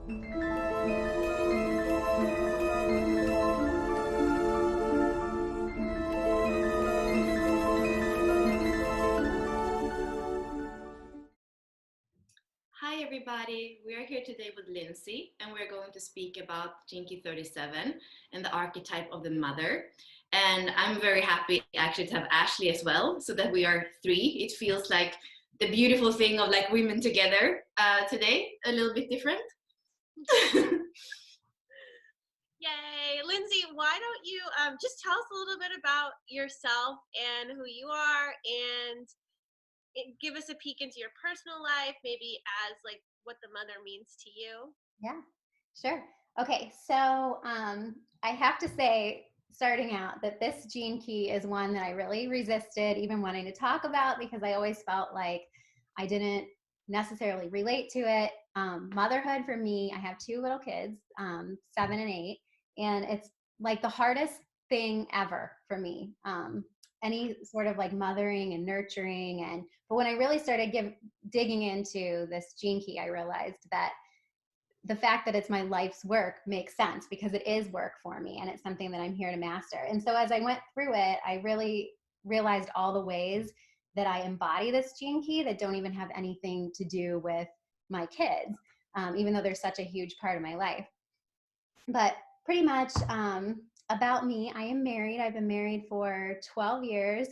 Hi everybody, we are here today with Lindsey and we're going to speak about Gene Key 37 and the archetype of the mother. And I'm very happy actually to have Ashley as well, so that we are three. It feels like the beautiful thing of like women together today, a little bit different. Yay. Lindsey, why don't you just tell us a little bit about yourself and who you are, and give us a peek into your personal life, maybe as like what the mother means to you. Yeah, sure. Okay, so I have to say, starting out, that this gene key is one that I really resisted even wanting to talk about, because I always felt like I didn't necessarily relate to it. Motherhood for me, I have two little kids, 7 and 8, and it's like the hardest thing ever for me. Any sort of like mothering and nurturing, but when I really started digging into this gene key, I realized that the fact that it's my life's work makes sense, because it is work for me and it's something that I'm here to master. And so as I went through it, I really realized all the ways that I embody this gene key that don't even have anything to do with my kids, even though they're such a huge part of my life. But pretty much about me, I am married. I've been married for 12 years.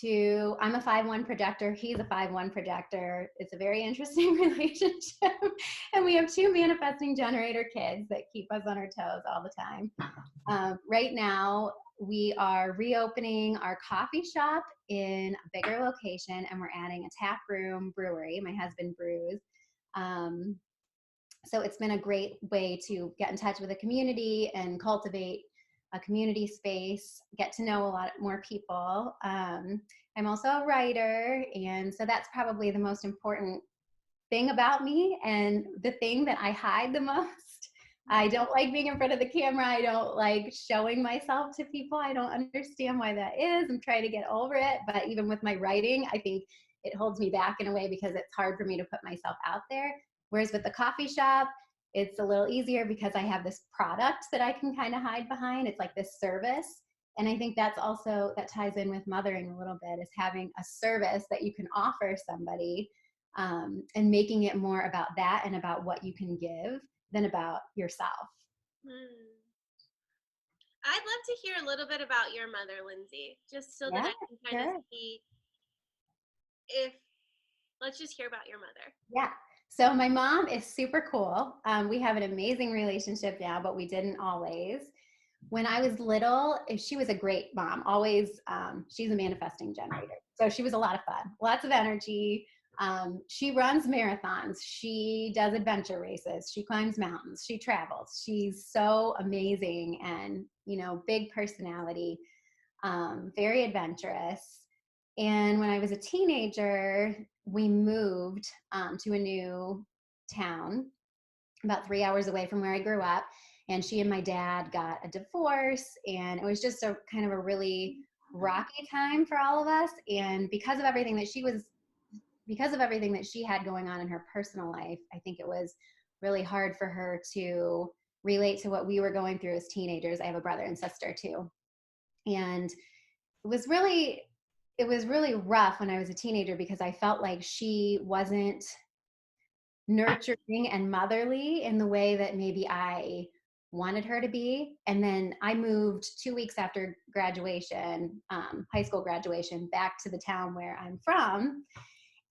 I'm a 5-1 projector. He's a 5-1 projector. It's a very interesting relationship. And we have 2 manifesting generator kids that keep us on our toes all the time. Right now, we are reopening our coffee shop in a bigger location, and we're adding a tap room brewery. My husband brews. So it's been a great way to get in touch with the community and cultivate a community space, get to know a lot more people. I'm also a writer, and so that's probably the most important thing about me and the thing that I hide the most. I don't like being in front of the camera. I don't like showing myself to people. I don't understand why that is. I'm trying to get over it, but even with my writing, I think it holds me back in a way, because it's hard for me to put myself out there. Whereas with the coffee shop, it's a little easier because I have this product that I can kind of hide behind. It's like this service. And I think that ties in with mothering a little bit, is having a service that you can offer somebody, and making it more about that and about what you can give than about yourself. I'd love to hear a little bit about your mother, Lindsey, just so that I can kind of see let's just hear about your mother. Yeah. So my mom is super cool. We have an amazing relationship now, but we didn't always. When I was little, she was a great mom. Always, she's a manifesting generator. So she was a lot of fun, lots of energy. She runs marathons. She does adventure races. She climbs mountains. She travels. She's so amazing and, big personality, very adventurous. And when I was a teenager, we moved to a new town about 3 hours away from where I grew up. And she and my dad got a divorce, and it was just a kind of a really rocky time for all of us. And because of everything that she had going on in her personal life, I think it was really hard for her to relate to what we were going through as teenagers. I have a brother and sister too. And it was really rough when I was a teenager, because I felt like she wasn't nurturing and motherly in the way that maybe I wanted her to be. And then I moved 2 weeks after graduation, high school graduation, back to the town where I'm from,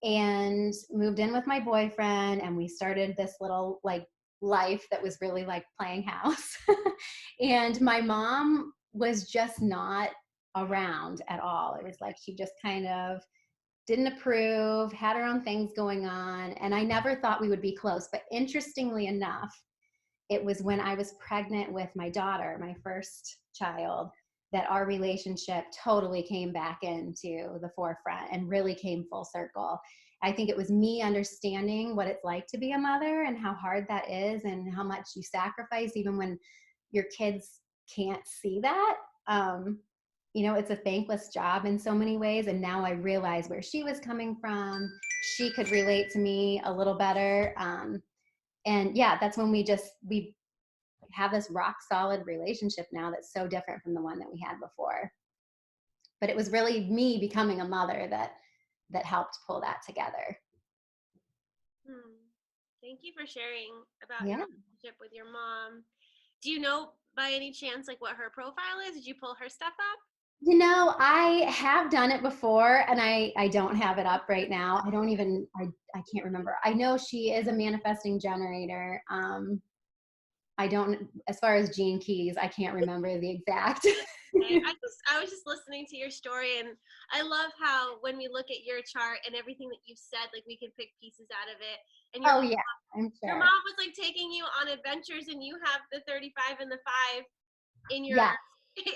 and moved in with my boyfriend, and we started this little like life that was really like playing house. And my mom was just not around at all. It was like she just kind of didn't approve, had her own things going on, and I never thought we would be close. But interestingly enough, it was when I was pregnant with my daughter, my first child, that our relationship totally came back into the forefront and really came full circle. I think it was me understanding what it's like to be a mother and how hard that is and how much you sacrifice even when your kids can't see that. It's a thankless job in so many ways. And now I realize where she was coming from. She could relate to me a little better. And yeah, that's when we have this rock solid relationship now that's so different from the one that we had before. But it was really me becoming a mother that helped pull that together. Hmm. Thank you for sharing about your Yeah. relationship with your mom. Do you know by any chance like what her profile is? Did you pull her stuff up? I have done it before, and I don't have it up right now. I can't remember. I know she is a manifesting generator. I don't, as far as gene keys, I can't remember the exact. Okay. I was just listening to your story, and I love how when we look at your chart and everything that you've said, like we can pick pieces out of it. And Oh yeah, I'm your sure. mom was like taking you on adventures, and you have the 35 and the 5 in your Yeah.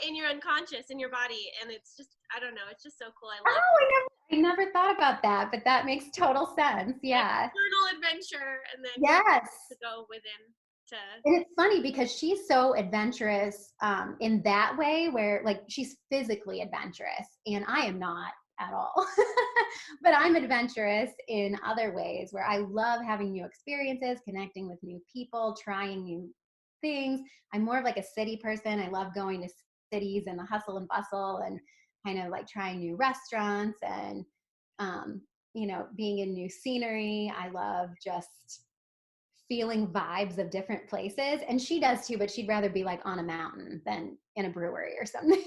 in your unconscious in your body, and it's just, I don't know, it's just so cool. I love Oh, I never thought about that, but that makes total sense. Yeah. external adventure, and then Yes. to go within to. And it's funny because she's so adventurous in that way, where like she's physically adventurous and I am not at all. But I'm adventurous in other ways where I love having new experiences, connecting with new people, trying new things. I'm more of like a city person. I love going to cities and the hustle and bustle and kind of like trying new restaurants and, being in new scenery. I love just feeling vibes of different places. And she does too, but she'd rather be like on a mountain than in a brewery or something.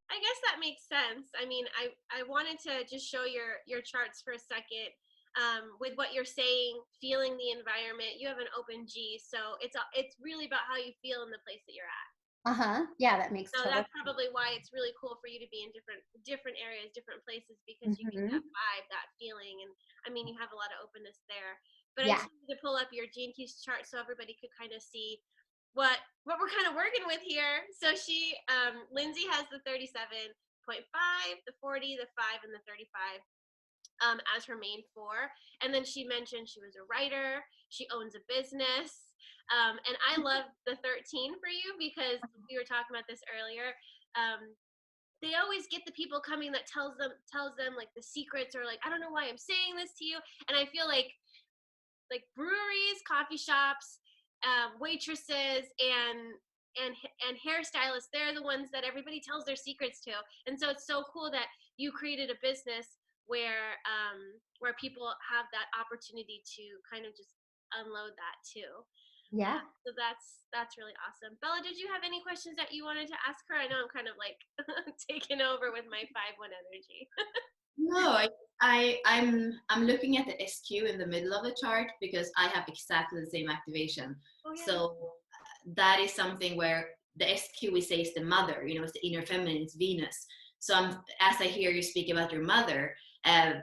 I guess that makes sense. I mean, I wanted to just show your charts for a second. With what you're saying, feeling the environment, you have an open G, so it's really about how you feel in the place that you're at. Uh-huh. Yeah, that makes So total that's probably why it's really cool for you to be in different areas, different places, because you get sense. that vibe, that feeling, and I mean, you have a lot of openness there. But I Yeah. just wanted to pull up your Gene Keys chart so everybody could kind of see what we're kind of working with here. So Lindsey has the 37.5, the 40, the 5, and the 35 as her main four. And then she mentioned she was a writer, she owns a business. And I love the 13 for you because we were talking about this earlier. They always get the people coming that tells them like the secrets, or like, I don't know why I'm saying this to you. And I feel like breweries, coffee shops, waitresses, and hairstylists, they're the ones that everybody tells their secrets to. And so it's so cool that you created a business where people have that opportunity to kind of just unload that too. Yeah. So that's really awesome. Bella, did you have any questions that you wanted to ask her? I know I'm kind of like taking over with my 5-1 energy. No, I'm looking at the SQ in the middle of the chart because I have exactly the same activation. Oh, yeah. So that is something where the SQ, we say, is the mother. It's the inner feminine, it's Venus. So as I hear you speak about your mother, I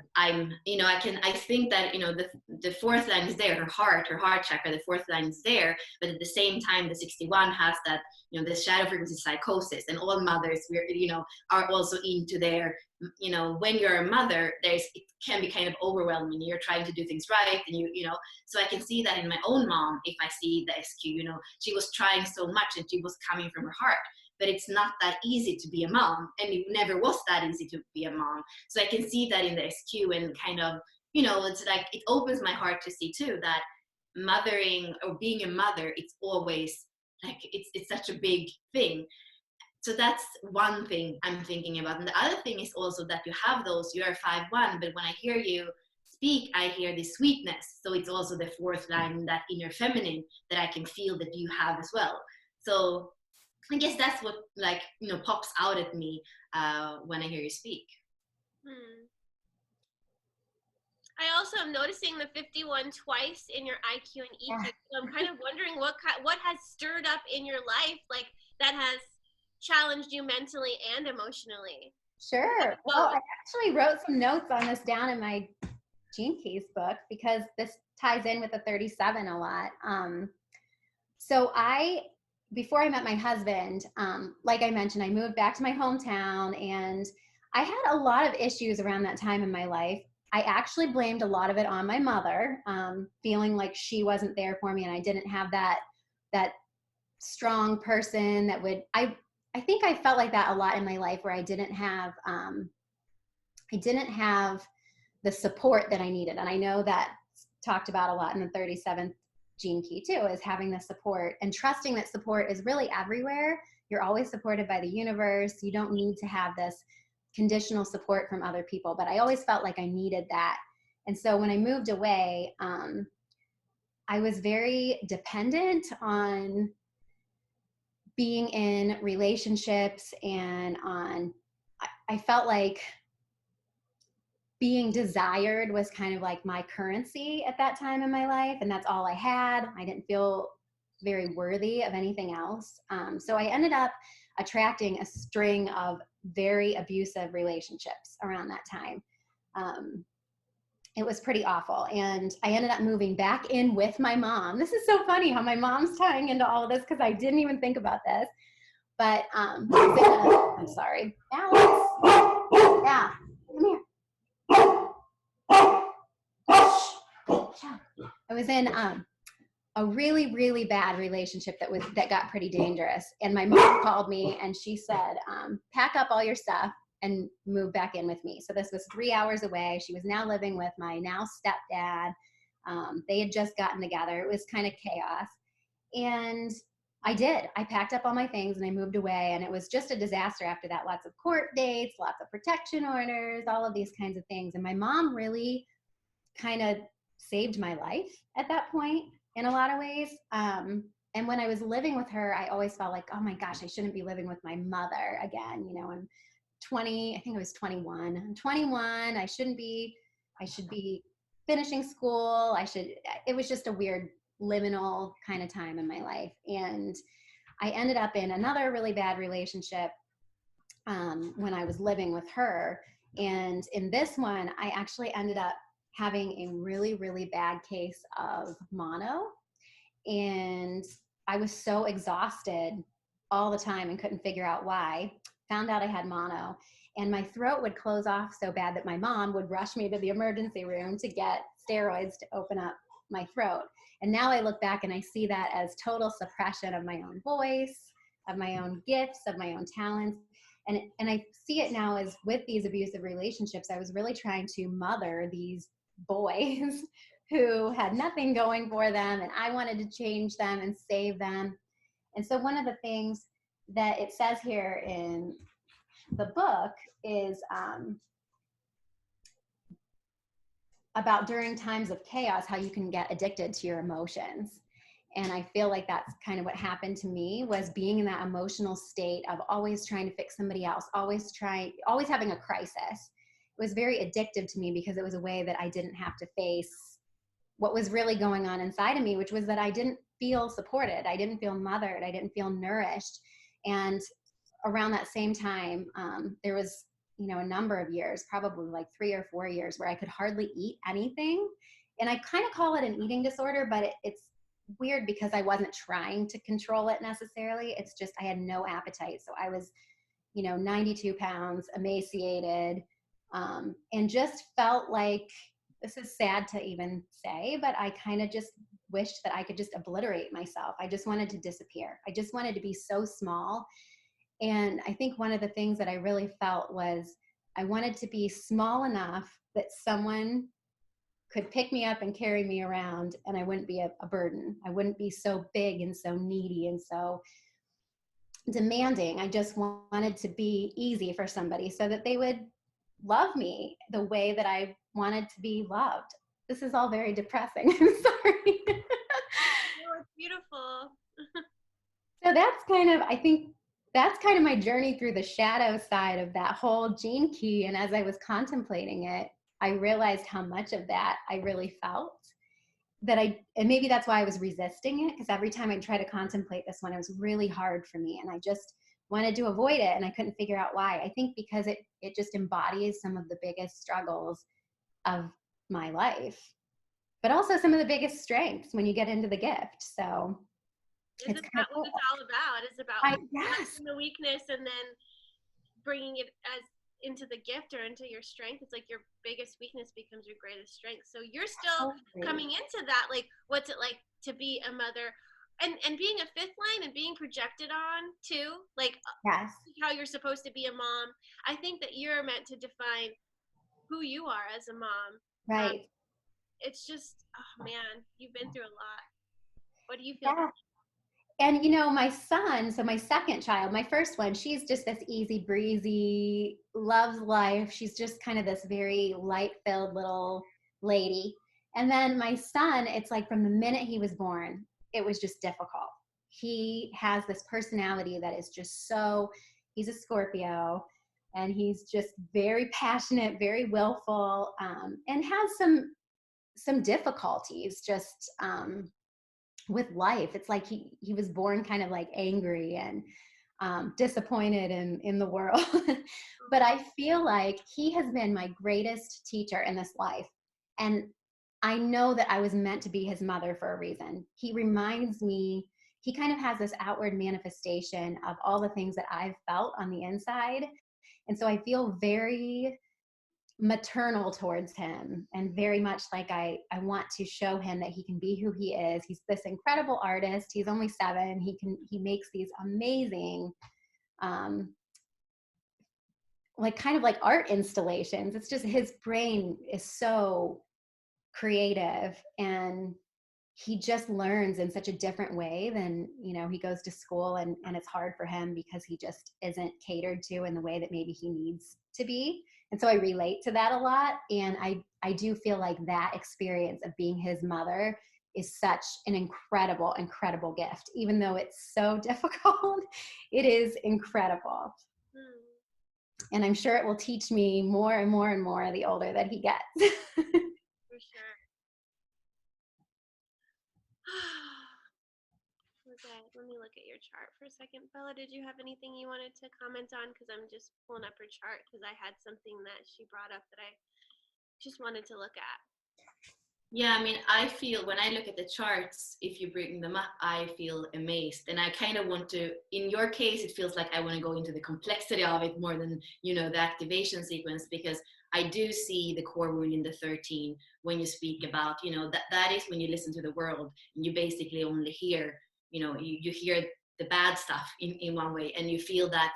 think that the fourth line is there, her heart chakra. The fourth line is there, but at the same time, the 61 has that the shadow frequency psychosis, and all mothers are also into their when you're a mother, it can be kind of overwhelming. You're trying to do things right, and so I can see that in my own mom. If I see the SQ, she was trying so much, and she was coming from her heart. But it's not that easy to be a mom, and it never was that easy to be a mom. So I can see that in the SQ, and kind of, it's like, it opens my heart to see too that mothering or being a mother, it's always like, it's such a big thing. So that's one thing I'm thinking about. And the other thing is also that you have those, you're 5-1, but when I hear you speak, I hear the sweetness. So it's also the fourth line, that inner feminine that I can feel that you have as well. So I guess that's what pops out at me when I hear you speak. I also am noticing the 51 twice in your IQ and EQ. Yeah. So I'm kind of wondering what has stirred up in your life, like that has challenged you mentally and emotionally. Sure. Well, I actually wrote some notes on this down in my Gene Keys book because this ties in with the 37 a lot. So before I met my husband, like I mentioned, I moved back to my hometown, and I had a lot of issues around that time in my life. I actually blamed a lot of it on my mother, feeling like she wasn't there for me, and I didn't have that strong person that would, I think I felt like that a lot in my life, where I didn't have the support that I needed. And I know that talked about a lot in the 37th gene key too, is having the support and trusting that support is really everywhere. You're always supported by the universe. You don't need to have this conditional support from other people, but I always felt like I needed that. And so when I moved away, I was very dependent on being in relationships and I felt like being desired was kind of like my currency at that time in my life. And that's all I had. I didn't feel very worthy of anything else. So I ended up attracting a string of very abusive relationships around that time. It was pretty awful. And I ended up moving back in with my mom. This is so funny how my mom's tying into all of this because I didn't even think about this. But I'm sorry. Alex. Yeah, come here. I was in a really, really bad relationship that got pretty dangerous. And my mom called me and she said, pack up all your stuff and move back in with me. So this was 3 hours away. She was now living with my now stepdad. They had just gotten together. It was kind of chaos. And I did. I packed up all my things and I moved away. And it was just a disaster after that. Lots of court dates, lots of protection orders, all of these kinds of things. And my mom really kind of saved my life at that point in a lot of ways. And when I was living with her, I always felt like, oh my gosh, I shouldn't be living with my mother again. You know, I'm 20, I think I was 21. I'm 21. I should be finishing school. It was just a weird liminal kind of time in my life. And I ended up in another really bad relationship when I was living with her. And in this one, I actually ended up having a really, really bad case of mono. And I was so exhausted all the time and couldn't figure out why. Found out I had mono. And my throat would close off so bad that my mom would rush me to the emergency room to get steroids to open up my throat. And now I look back and I see that as total suppression of my own voice, of my own gifts, of my own talents. And I see it now as with these abusive relationships, I was really trying to mother these boys who had nothing going for them, and I wanted to change them and save them. And so one of the things that it says here in the book is about during times of chaos, how you can get addicted to your emotions. And I feel like that's kind of what happened to me, was being in that emotional state of always trying to fix somebody else, always having a crisis. It was very addictive to me because it was a way that I didn't have to face what was really going on inside of me, which was that I didn't feel supported. I didn't feel mothered. I didn't feel nourished. And around that same time, there was, a number of years, probably like 3 or 4 years, where I could hardly eat anything. And I kind of call it an eating disorder, but it's weird because I wasn't trying to control it necessarily. It's just I had no appetite. So I was, 92 pounds, emaciated, and just felt like, this is sad to even say, but I kind of just wished that I could just obliterate myself. I just wanted to disappear. I just wanted to be so small. And I think one of the things that I really felt was I wanted to be small enough that someone could pick me up and carry me around and I wouldn't be a burden. I wouldn't be so big and so needy and so demanding. I just wanted to be easy for somebody so that they would love me the way that I wanted to be loved. This is all very depressing. I'm sorry. No, it's beautiful. So I think that's kind of my journey through the shadow side of that whole gene key. And as I was contemplating it, I realized how much of that I really felt, and maybe that's why I was resisting it, because every time I try to contemplate this one, it was really hard for me. And I just wanted to avoid it. And I couldn't figure out why. I think because it just embodies some of the biggest struggles of my life, but also some of the biggest strengths when you get into the gift. So Isn't that what it's all about? It's about yes. the weakness and then bringing it as into the gift or into your strength. It's like your biggest weakness becomes your greatest strength. So you're still coming into that. Like, what's it like to be a mother and being a fifth line and being projected on too? Like, yes, how you're supposed to be a mom. I think that you're meant to define who you are as a mom. Right. it's just, oh man, you've been through a lot. What do you feel? Yeah. And you know, my son, so my second child, my first one, she's just this easy breezy, loves life. She's just kind of this very light filled little lady. And then my son, it's like from the minute he was born, it was just difficult. He has this personality that is just so, he's a Scorpio, and he's just very passionate, very willful, and has some difficulties just with life. It's like he was born kind of like angry and disappointed in the world. But I feel like he has been my greatest teacher in this life. And I know that I was meant to be his mother for a reason. He reminds me, he kind of has this outward manifestation of all the things that I've felt on the inside. And so I feel very maternal towards him, and very much like I want to show him that he can be who he is. He's this incredible artist. He's only 7. He makes these amazing like kind of like art installations. It's just his brain is so creative, and he just learns in such a different way than, you know, he goes to school, and it's hard for him because he just isn't catered to in the way that maybe he needs to be. And so I relate to that a lot. And I do feel like that experience of being his mother is such an incredible, incredible gift. Even though it's so difficult, it is incredible. Hmm. And I'm sure it will teach me more and more and more the older that he gets. For sure. Okay, let me look at your chart for a second. Bella, did you have anything you wanted to comment on? Because I'm just pulling up her chart because I had something that she brought up that I just wanted to look at. Yeah, I mean, I feel when I look at the charts, if you bring them up, I feel amazed. And I kind of want to, in your case, it feels like I want to go into the complexity of it more than, you know, the activation sequence, because I do see the core wound in the 13 when you speak about, you know, that is when you listen to the world and you basically only hear, you know, you hear the bad stuff in one way, and you feel that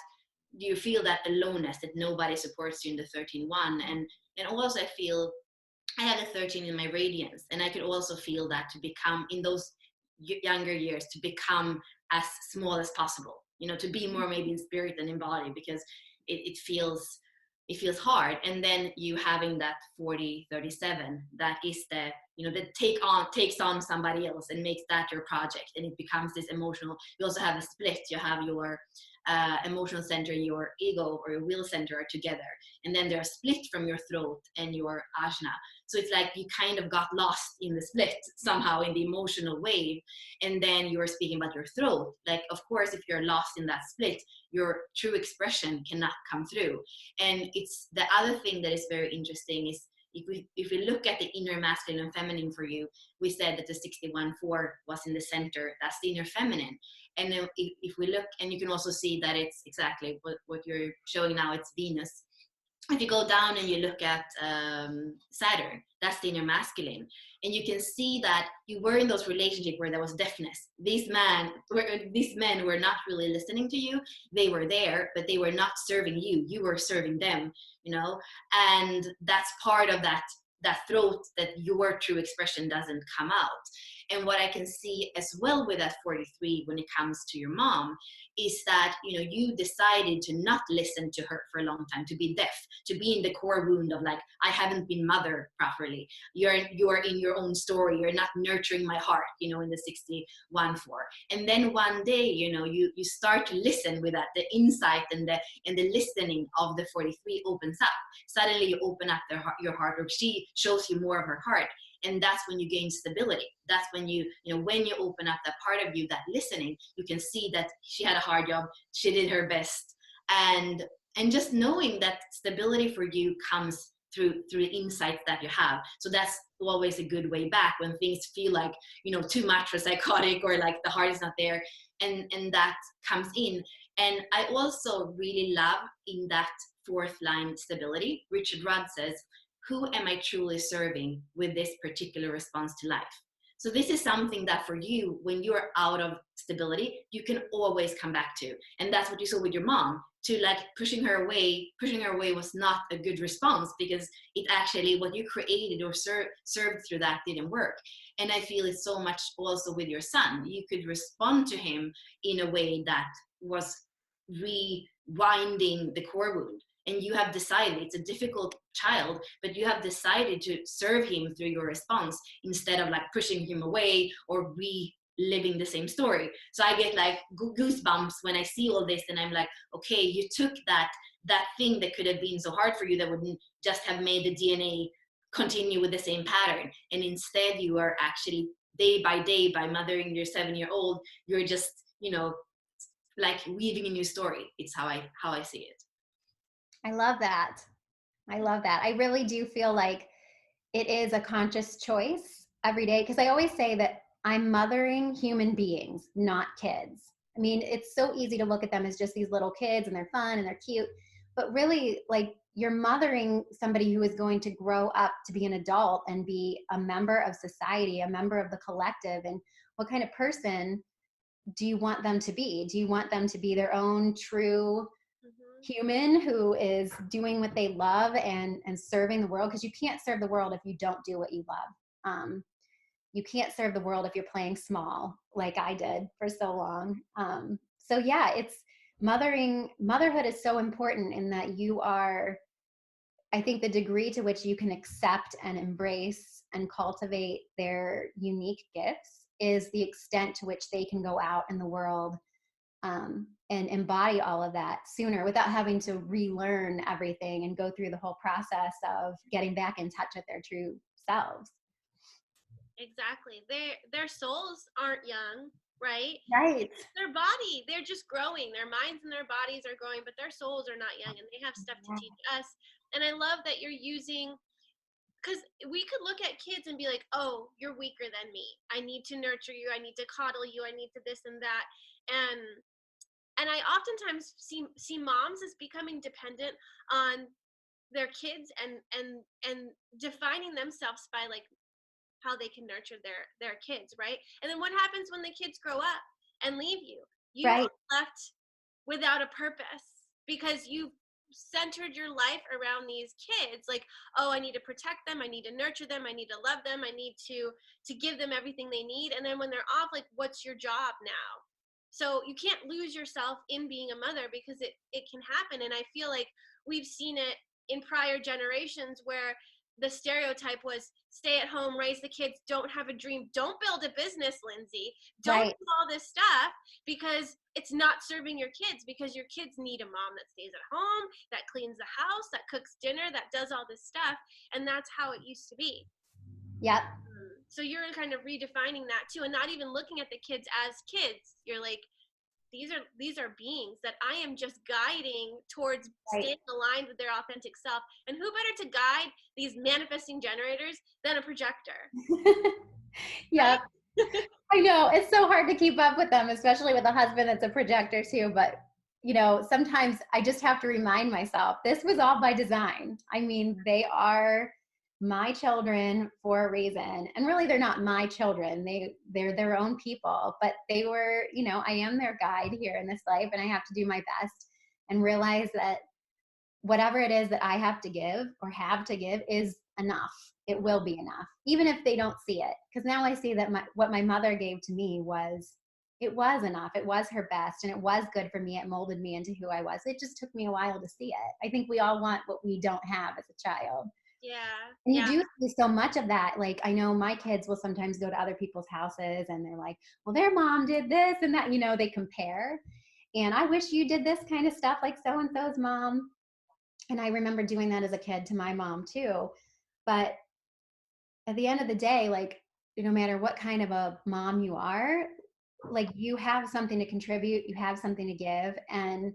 aloneness, that nobody supports you in the 13-1. And also I feel I had a 13 in my radiance, and I could also feel that to become in those younger years, to become as small as possible, you know, to be more maybe in spirit than in body, because it feels hard. And then you having that 40-37, that is the, you know, that takes on somebody else and makes that your project, and it becomes this emotional. You also have a split. You have your emotional center, your ego or your will center are together, and then they're split from your throat and your ajna. So it's like you kind of got lost in the split somehow in the emotional wave. And then you're speaking about your throat. Like, of course, if you're lost in that split, your true expression cannot come through. And it's the other thing that is very interesting is if we look at the inner masculine and feminine for you, we said that the 61-4 was in the center. That's the inner feminine. And then if we look, and you can also see that it's exactly what you're showing now, it's Venus. If you go down and you look at Saturn, that's the inner masculine. And you can see that you were in those relationships where there was deafness. These men were not really listening to you. They were there, but they were not serving you. You were serving them, you know? And that's part of that throat, that your true expression doesn't come out. And what I can see as well with that 43 when it comes to your mom is that, you know, you decided to not listen to her for a long time, to be deaf, to be in the core wound of like, I haven't been mothered properly. You're in your own story. You're not nurturing my heart, you know, in the 61-4. And then one day, you know, you start to listen with that, the insight and the listening of the 43 opens up. Suddenly you open up your heart, or she shows you more of her heart. And that's when you gain stability. That's when you know, when you open up that part of you, that listening, you can see that she had a hard job. She did her best. And just knowing that stability for you comes through the insights that you have. So that's always a good way back when things feel like, you know, too much or psychotic, or like the heart is not there. And that comes in. And I also really love in that 4th line stability, Richard Rudd says, who am I truly serving with this particular response to life? So this is something that for you, when you're out of stability, you can always come back to. And that's what you saw with your mom. To like pushing her away was not a good response, because it actually, what you created or served through that didn't work. And I feel it's so much also with your son. You could respond to him in a way that was rewinding the core wound. And you have decided, it's a difficult child, but you have decided to serve him through your response, instead of like pushing him away or reliving the same story. So I get like goosebumps when I see all this, and I'm like, okay, you took that thing that could have been so hard for you, that wouldn't just have made the DNA continue with the same pattern, and instead you are actually day by day, by mothering your 7-year-old, you're just, you know, like weaving a new story. It's how I see it. I love that. I love that. I really do feel like it is a conscious choice every day, because I always say that I'm mothering human beings, not kids. I mean, it's so easy to look at them as just these little kids and they're fun and they're cute, but really, like, you're mothering somebody who is going to grow up to be an adult and be a member of society, a member of the collective. And what kind of person do you want them to be? Do you want them to be their own true human who is doing what they love and serving the world? Because you can't serve the world if you don't do what you love. You can't serve the world if you're playing small, like I did for so long. So yeah, it's motherhood is so important in that you are, I think the degree to which you can accept and embrace and cultivate their unique gifts is the extent to which they can go out in the world and embody all of that sooner, without having to relearn everything and go through the whole process of getting back in touch with their true selves. Exactly. Their souls aren't young, right? Right. Their body, they're just growing. Their minds and their bodies are growing, but their souls are not young, and they have stuff to teach us. And I love that you're using, because we could look at kids and be like, oh, you're weaker than me. I need to nurture you. I need to coddle you. I need to this and that. And I oftentimes see moms as becoming dependent on their kids and defining themselves by like how they can nurture their kids, right? And then what happens when the kids grow up and leave you? You Right. are left without a purpose, because you centered your life around these kids. Like, oh, I need to protect them, I need to nurture them, I need to love them, I need to give them everything they need. And then when they're off, like, what's your job now? So you can't lose yourself in being a mother, because it can happen. And I feel like we've seen it in prior generations, where the stereotype was stay at home, raise the kids, don't have a dream, don't build a business, Lindsey, don't Right. do all this stuff, because it's not serving your kids, because your kids need a mom that stays at home, that cleans the house, that cooks dinner, that does all this stuff. And that's how it used to be. Yep. So you're kind of redefining that too, and not even looking at the kids as kids. You're like, these are beings that I am just guiding towards Right. staying aligned with their authentic self. And who better to guide these manifesting generators than a projector? Yep. Right? I know it's so hard to keep up with them, especially with a husband that's a projector too. But, you know, sometimes I just have to remind myself this was all by design. I mean, they are my children for a reason. And really, they're not my children. They're their own people, but they were, you know, I am their guide here in this life, and I have to do my best and realize that whatever it is that I have to give or have to give is enough. It will be enough, even if they don't see it. Because now I see that what my mother gave to me it was enough. It was her best, and it was good for me. It molded me into who I was. It just took me a while to see it. I think we all want what we don't have as a child. Yeah. And Yeah. you do see so much of that. Like, I know my kids will sometimes go to other people's houses and they're like, well, their mom did this and that, you know, they compare. And I wish you did this kind of stuff like so-and-so's mom. And I remember doing that as a kid to my mom too. But at the end of the day, like, no matter what kind of a mom you are, like, you have something to contribute, you have something to give, and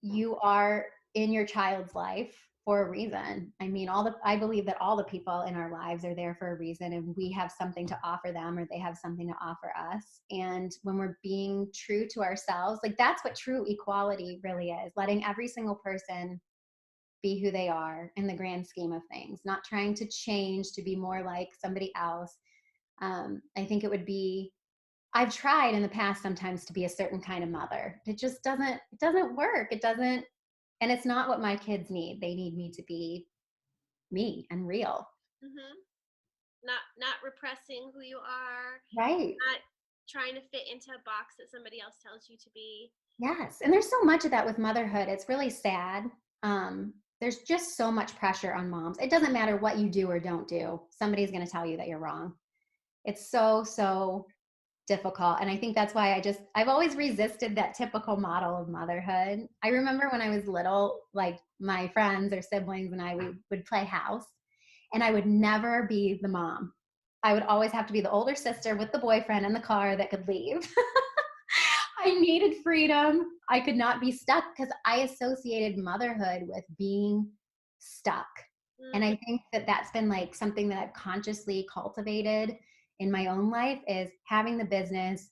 you are in your child's life for a reason. I mean, I believe that all the people in our lives are there for a reason, and we have something to offer them, or they have something to offer us. And when we're being true to ourselves, like, that's what true equality really is, letting every single person be who they are in the grand scheme of things, not trying to change to be more like somebody else. I think it would be I've tried in the past sometimes to be a certain kind of mother. It doesn't work. It doesn't, and it's not what my kids need. They need me to be me and real. Hmm. Not repressing who you are, Right. not trying to fit into a box that somebody else tells you to be. Yes. And there's so much of that with motherhood. It's really sad. There's just so much pressure on moms. It doesn't matter what you do or don't do. Somebody's going to tell you that you're wrong. It's so difficult. And I think that's why I've always resisted that typical model of motherhood. I remember when I was little, like my friends or siblings and I, we would play house, and I would never be the mom. I would always have to be the older sister with the boyfriend in the car that could leave. I needed freedom. I could not be stuck because I associated motherhood with being stuck. And Mm-hmm. I think that that's been like something that I've consciously cultivated in my own life, is having the business,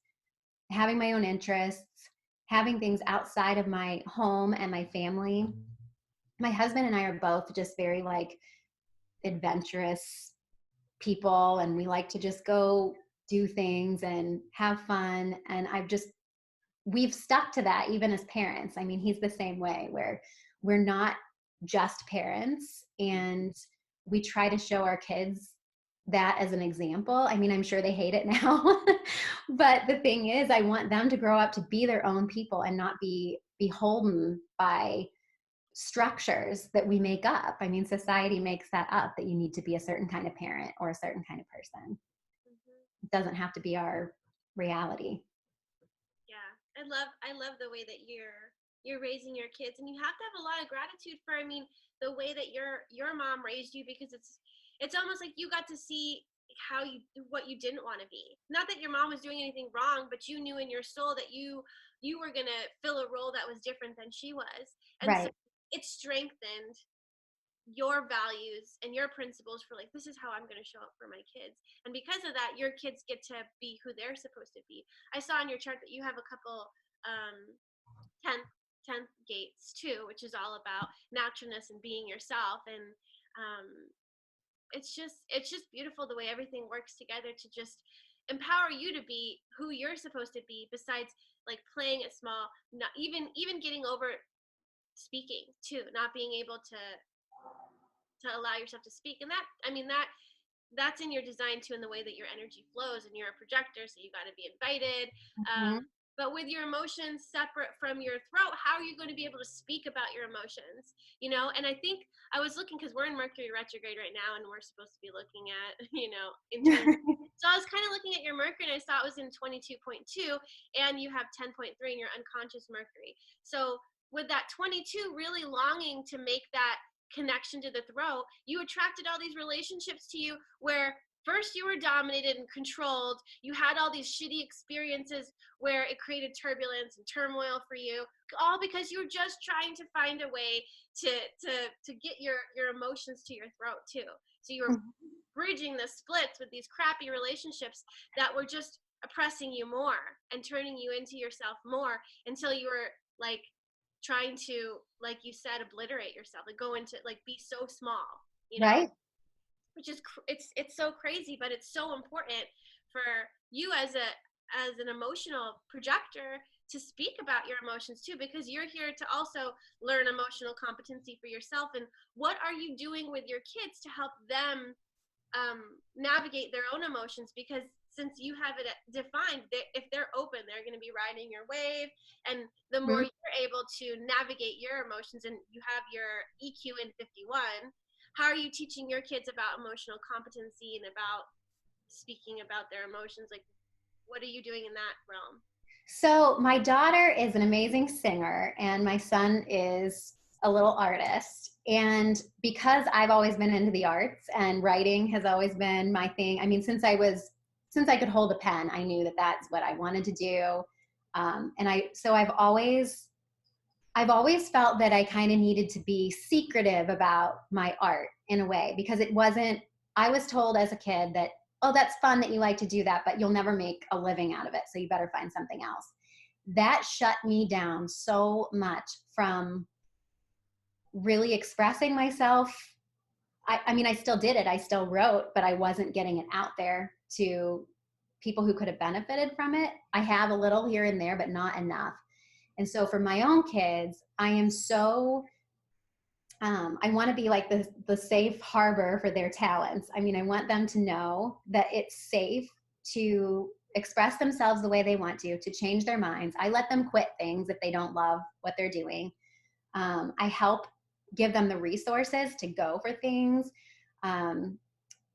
having my own interests, having things outside of my home and my family. My husband and I are both just very like adventurous people, and we like to just go do things and have fun. And we've stuck to that even as parents. I mean, he's the same way, where we're not just parents, and we try to show our kids that as an example. I mean, I'm sure they hate it now, but the thing is, I want them to grow up to be their own people and not be beholden by structures that we make up. I mean, society makes that up, that you need to be a certain kind of parent or a certain kind of person. Mm-hmm. It doesn't have to be our reality. Yeah, I love the way that you're raising your kids, and you have to have a lot of gratitude for, I mean, the way that your mom raised you, because it's almost like you got to see how you what you didn't want to be. Not that your mom was doing anything wrong, but you knew in your soul that you were going to fill a role that was different than she was. And so Right. it strengthened your values and your principles for, like, this is how I'm going to show up for my kids. And because of that, your kids get to be who they're supposed to be. I saw on your chart that you have a couple um 10th gates too, which is all about naturalness and being yourself. And um it's just beautiful the way everything works together to just empower you to be who you're supposed to be, besides like playing it small, not even getting over speaking too, not being able to allow yourself to speak. And that, I mean, that's in your design too, in the way that your energy flows. And you're a projector, so you got to be invited. Mhm. But with your emotions separate from your throat, how are you going to be able to speak about your emotions? And I think I was looking, because we're in Mercury retrograde right now, and we're supposed to be looking at, internal. So I was kind of looking at your Mercury, and I saw it was in 22.2, and you have 10.3 in your unconscious Mercury. So with that 22 really longing to make that connection to the throat, you attracted all these relationships to you where first you were dominated and controlled. You had all these shitty experiences where it created turbulence and turmoil for you, all because you were just trying to find a way to get your emotions to your throat too. So you were bridging the splits with these crappy relationships that were just oppressing you more and turning you into yourself more, until you were like trying to, like you said, obliterate yourself, like go into, like, be so small, Right. which is it's so crazy, but it's so important for you as an emotional projector to speak about your emotions too, because you're here to also learn emotional competency for yourself. And what are you doing with your kids to help them navigate their own emotions? Because since you have it defined, if they're open, they're going to be riding your wave. And the more Mhm. you're able to navigate your emotions, and you have your EQ in 51, how are you teaching your kids about emotional competency and about speaking about their emotions? Like, what are you doing in that realm? So my daughter is an amazing singer, and my son is a little artist. And because I've always been into the arts, and writing has always been my thing. I mean, since I could hold a pen, I knew that that's what I wanted to do. So I've always felt that I kind of needed to be secretive about my art in a way, because it wasn't, I was told as a kid that, oh, that's fun that you like to do that, but you'll never make a living out of it. So you better find something else. That shut me down so much from really expressing myself. I mean, I still did it. I still wrote, but I wasn't getting it out there to people who could have benefited from it. I have a little here and there, but not enough. And so for my own kids, I am so, I want to be like the safe harbor for their talents. I mean, I want them to know that it's safe to express themselves the way they want to change their minds. I let them quit things if they don't love what they're doing. I help give them the resources to go for things.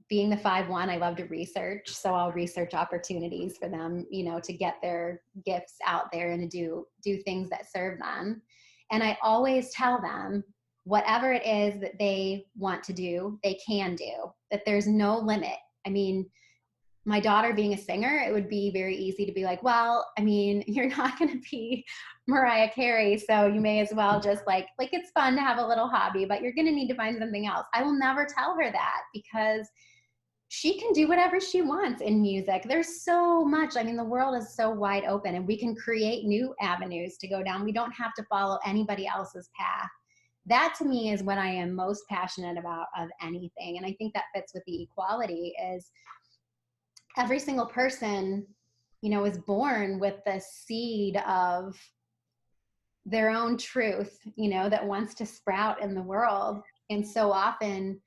Being the 5-1, I love to research. So I'll research opportunities for them, you know, to get their gifts out there and to do things that serve them. And I always tell them whatever it is that they want to do, they can do, that there's no limit. I mean, my daughter being a singer, it would be very easy to be like, well, I mean, you're not going to be Mariah Carey, so you may as well just like it's fun to have a little hobby, but you're going to need to find something else. I will never tell her that, because she can do whatever she wants in music. There's so much. I mean, the world is so wide open, and we can create new avenues to go down. We don't have to follow anybody else's path. That to me is what I am most passionate about of anything. And I think that fits with the equality is every single person, you know, is born with the seed of their own truth, you know, that wants to sprout in the world. And so often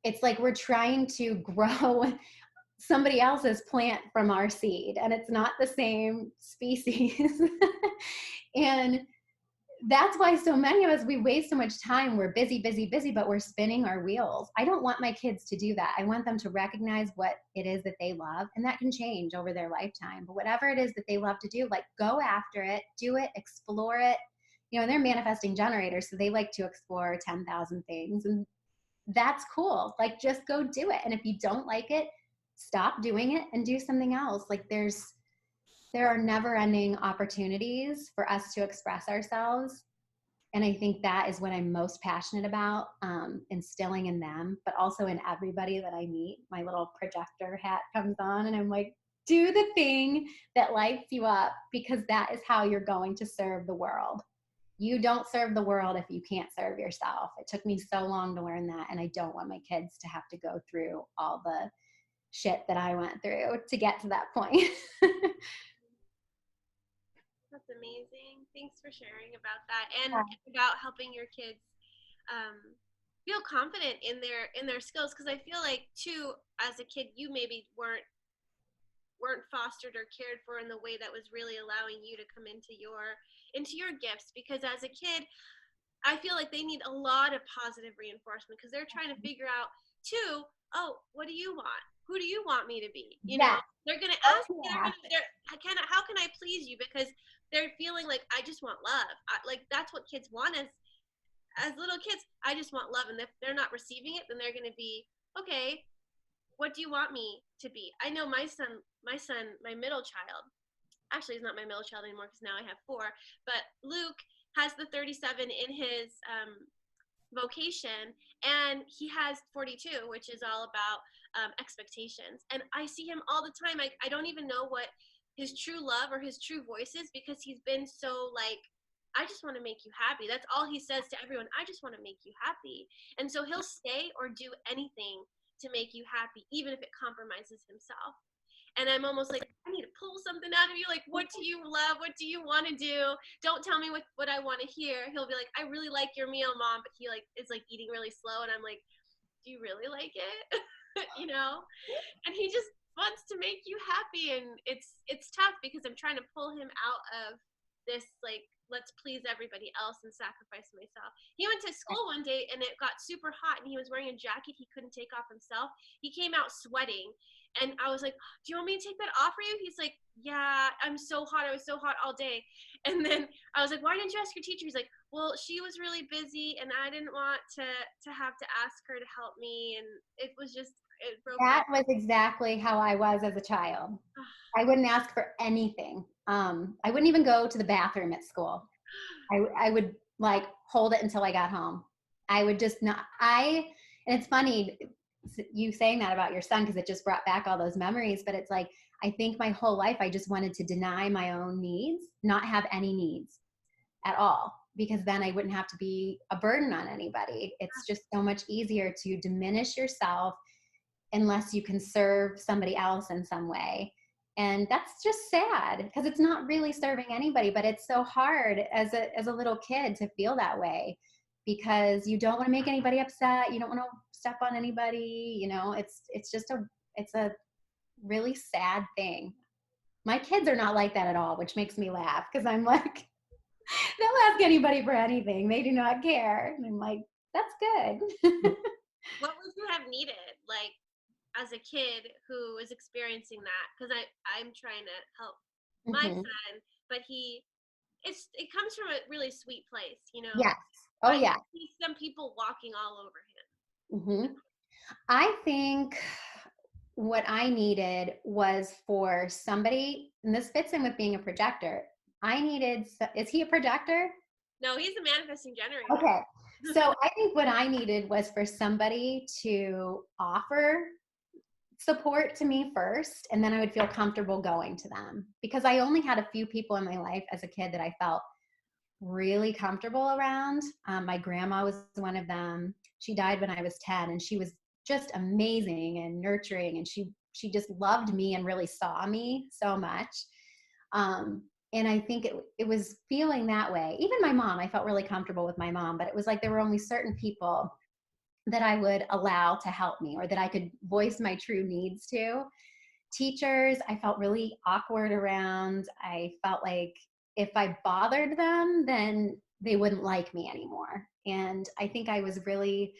it's like we're trying to grow somebody else's plant from our seed, and it's not the same species. And that's why so many of us, we waste so much time. We're busy, busy, busy, but we're spinning our wheels. I don't want my kids to do that. I want them to recognize what it is that they love, and that can change over their lifetime. But whatever it is that they love to do, like, go after it, do it, explore it. You know, they're manifesting generators, so they like to explore 10,000 things, and that's cool. Like, just go do it. And if you don't like it, stop doing it and do something else. Like, there are never-ending opportunities for us to express ourselves. And I think that is what I'm most passionate about, instilling in them, but also in everybody that I meet. My little projector hat comes on, and I'm like, do the thing that lights you up, because that is how you're going to serve the world. You don't serve the world if you can't serve yourself. It took me so long to learn that, and I don't want my kids to have to go through all the shit that I went through to get to that point. That's amazing. Thanks for sharing about that, and about helping your kids feel confident in their skills. Because I feel like too, as a kid, you maybe weren't fostered or cared for in the way that was really allowing you to come into your gifts. Because as a kid, I feel like they need a lot of positive reinforcement, because they're trying to figure out too, oh, what do you want? Who do you want me to be? You know, they're going to ask, how can I please you? Because they're feeling like, I just want love. Like, that's what kids want as little kids. I just want love. And if they're not receiving it, then they're going to be, okay, what do you want me to be? I know my middle child, actually he's not my middle child anymore, because now I have 4, but Luke has the 37 in his vocation, and he has 42, which is all about expectations. And I see him all the time. I don't even know what his true love or his true voice is, because he's been so like, I just want to make you happy. That's all he says to everyone. I just want to make you happy. And so he'll stay or do anything to make you happy, even if it compromises himself. And I'm almost like, I need to pull something out of you. Like, what do you love? What do you want to do? Don't tell me what I want to hear. He'll be like, I really like your meal, Mom. But he like is like eating really slow. And I'm like, do you really like it? You know? And he just wants to make you happy. And it's tough, because I'm trying to pull him out of this, like, let's please everybody else and sacrifice myself. He went to school one day, and it got super hot, and he was wearing a jacket he couldn't take off himself. He came out sweating, and I was like, do you want me to take that off for you? He's like, yeah, I'm so hot. I was so hot all day. And then I was like, why didn't you ask your teacher? He's like, well, she was really busy, and I didn't want to have to ask her to help me. And it was just, it broke That was exactly how I was as a child. I wouldn't ask for anything. I wouldn't even go to the bathroom at school. I would like hold it until I got home. I would just not, and it's funny you saying that about your son, because it just brought back all those memories. But it's like, I think my whole life I just wanted to deny my own needs, not have any needs at all, because then I wouldn't have to be a burden on anybody. It's just so much easier to diminish yourself unless you can serve somebody else in some way. And that's just sad because it's not really serving anybody, but it's so hard as a little kid to feel that way because you don't want to make anybody upset. You don't want to step on anybody. You know, it's a really sad thing. My kids are not like that at all, which makes me laugh because I'm like, they'll ask anybody for anything. They do not care. And I'm like, that's good. What would you have needed, like, as a kid who is experiencing that? Because I'm trying to help my Mhm. son, but it comes from a really sweet place, you know. Yes. Oh, I yeah. see some people walking all over him. Hmm. I think what I needed was for somebody, and this fits in with being a projector. Is he a projector? No, he's a manifesting generator. Okay. So I think what I needed was for somebody to offer support to me first, and then I would feel comfortable going to them because I only had a few people in my life as a kid that I felt really comfortable around. My grandma was one of them. She died when I was 10, and she was just amazing and nurturing, and she just loved me and really saw me so much. And I think it was feeling that way. Even my mom, I felt really comfortable with my mom, but it was like there were only certain people that I would allow to help me or that I could voice my true needs to. Teachers, I felt really awkward around. I felt like if I bothered them, then they wouldn't like me anymore. And I think I was really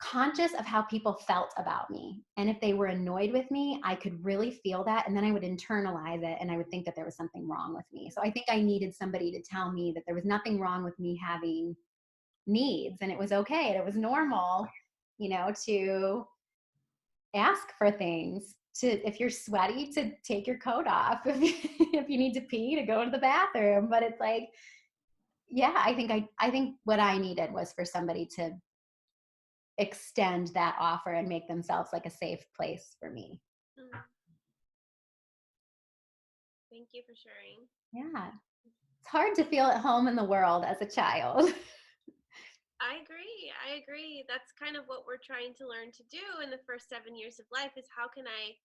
conscious of how people felt about me. And if they were annoyed with me, I could really feel that. And then I would internalize it and I would think that there was something wrong with me. So I think I needed somebody to tell me that there was nothing wrong with me having needs and it was okay. And it was normal, you know, to ask for things, to if you're sweaty to take your coat off, if you need to pee, to go to the bathroom. But it's like, yeah, I think what I needed was for somebody to extend that offer and make themselves like a safe place for me. Mm. Thank you for sharing. Yeah, it's hard to feel at home in the world as a child. I agree. I agree. That's kind of what we're trying to learn to do in the first 7 years of life is how can I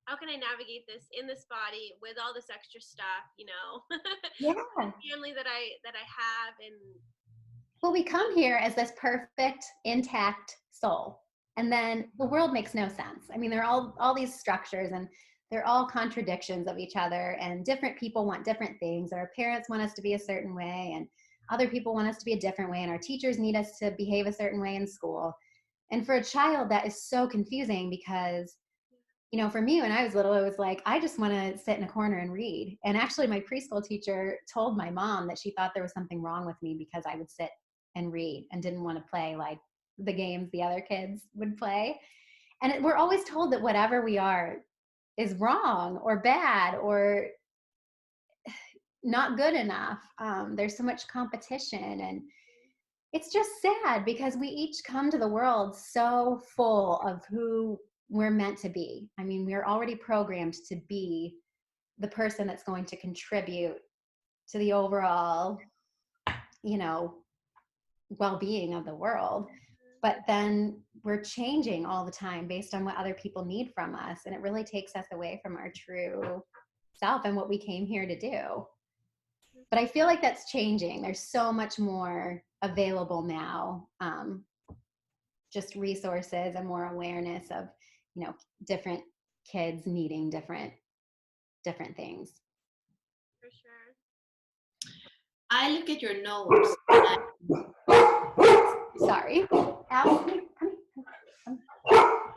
navigate this in this body with all this extra stuff, you know, Yeah. family that I have. And Well, we come here as this perfect, intact soul, and then the world makes no sense. I mean, there are all these structures, and they're all contradictions of each other. And different people want different things. Our parents want us to be a certain way, and other people want us to be a different way. And our teachers need us to behave a certain way in school. And for a child, that is so confusing because, you know, for me, when I was little, it was like, I just want to sit in a corner and read. And actually, my preschool teacher told my mom that she thought there was something wrong with me because I would sit and read and didn't want to play like the games the other kids would play. And we're always told that whatever we are is wrong or bad or not good enough. There's so much competition, and it's just sad because we each come to the world so full of who we're meant to be. I mean, we're already programmed to be the person that's going to contribute to the overall, you know, well-being of the world. But then we're changing all the time based on what other people need from us, and it really takes us away from our true self and what we came here to do. But I feel like that's changing. There's so much more available now, just resources and more awareness of, you know, different kids needing different things. for sure. I look at your notes. Sorry. Al,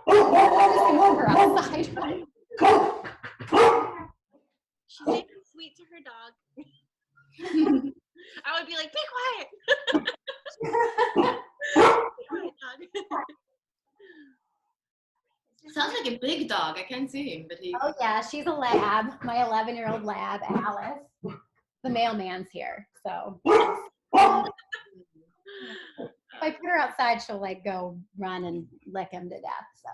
come her outside. She's being sweet to her dog. I would be like, be quiet. Be quiet, dog. Sounds like a big dog. I can't see him, but he. Oh yeah, she's a lab. My 11-year-old lab, Alice. The mailman's here, so if I put her outside, she'll like go run and lick him to death. So